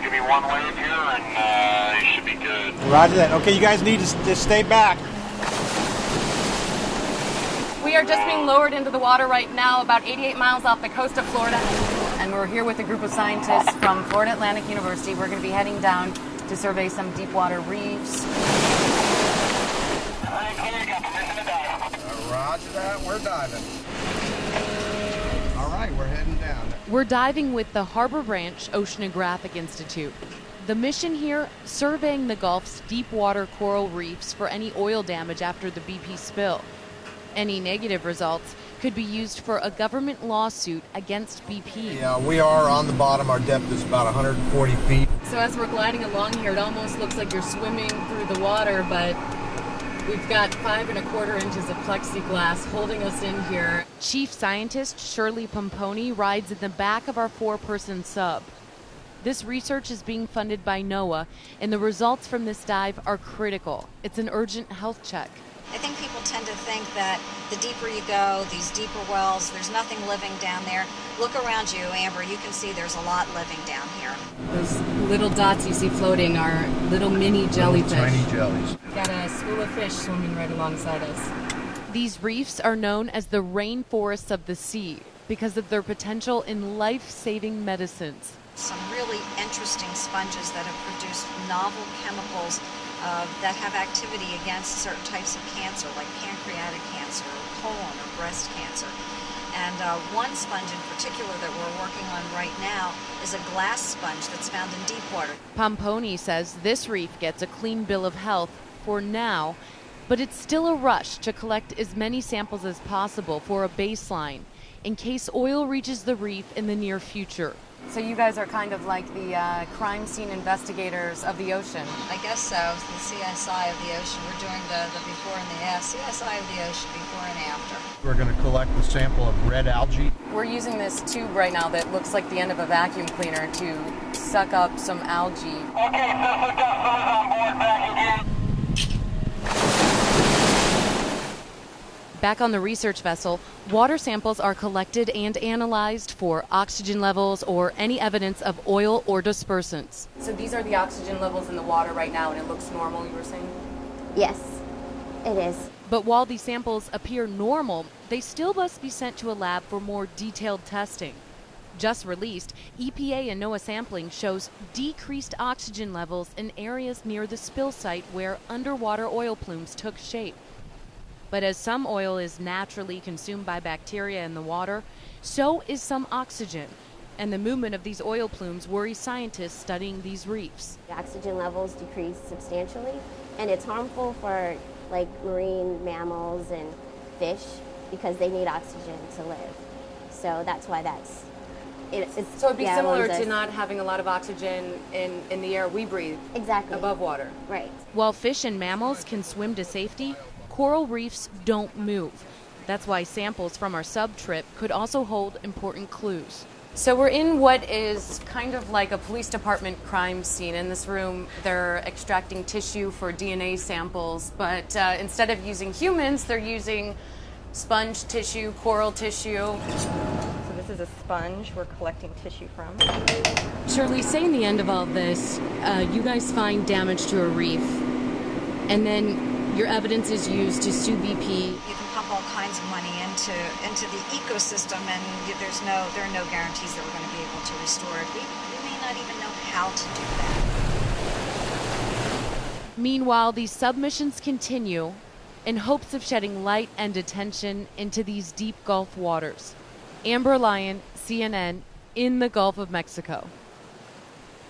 give me one wave here, and you should be good. Roger that. Okay, you guys need to stay back. We are just being lowered into the water right now, about 88 miles off the coast of Florida. And we're here with a group of scientists from Florida Atlantic University. We're going to be heading down to survey some deep water reefs. Roger that. We're diving. All right, we're heading down. We're diving with the Harbor Branch Oceanographic Institute. The mission here, surveying the Gulf's deep water coral reefs for any oil damage after the BP spill. Any negative results could be used for a government lawsuit against BP. Yeah, we are on the bottom. Our depth is about 140 feet. So as we're gliding along here, it almost looks like you're swimming through the water, but we've got 5 1/4 inches of plexiglass holding us in here. Chief Scientist Shirley Pomponi rides in the back of our 4-person sub. This research is being funded by NOAA, and the results from this dive are critical. It's an urgent health check. I think people tend to think that the deeper you go, these deeper wells, there's nothing living down there. Look around you, Amber, you can see there's a lot living down here. Those little dots you see floating are little mini jellyfish. Tiny jellies. Got a school of fish swimming right alongside us. These reefs are known as the rainforests of the sea because of their potential in life-saving medicines. Some really interesting sponges that have produced novel chemicals that have activity against certain types of cancer, like pancreatic cancer, or colon, or breast cancer. And one sponge in particular that we're working on right now is a glass sponge that's found in deep water. Pomponi says this reef gets a clean bill of health for now, but it's still a rush to collect as many samples as possible for a baseline in case oil reaches the reef in the near future. So you guys are kind of like the crime scene investigators of the ocean. I guess so. The CSI of the ocean. We're doing the before and the after. CSI of the ocean, before and after. We're going to collect the sample of red algae. We're using this tube right now that looks like the end of a vacuum cleaner to suck up some algae. Okay, so got those on board back again. Back on the research vessel, water samples are collected and analyzed for oxygen levels or any evidence of oil or dispersants. So these are the oxygen levels in the water right now, and it looks normal, you were saying? Yes, it is. But while these samples appear normal, they still must be sent to a lab for more detailed testing. Just released, EPA and NOAA sampling shows decreased oxygen levels in areas near the spill site where underwater oil plumes took shape. But as some oil is naturally consumed by bacteria in the water, so is some oxygen. And the movement of these oil plumes worries scientists studying these reefs. The oxygen levels decrease substantially, and it's harmful for like marine mammals and fish because they need oxygen to live. So that's why So it'd be similar to not having a lot of oxygen in the air we breathe. Exactly. Above water. Right. While fish and mammals can swim to safety, coral reefs don't move. That's why samples from our sub trip could also hold important clues. So we're in what is kind of like a police department crime scene. In this room, they're extracting tissue for DNA samples, but instead of using humans, they're using sponge tissue, coral tissue. So this is a sponge we're collecting tissue from. Shirley, say in the end of all this, you guys find damage to a reef, and then your evidence is used to sue BP. You can pump all kinds of money into the ecosystem, and there are no guarantees that we're going to be able to restore it. We may not even know how to do that. Meanwhile, these submissions continue in hopes of shedding light and attention into these deep Gulf waters. Amber Lyon, CNN, in the Gulf of Mexico.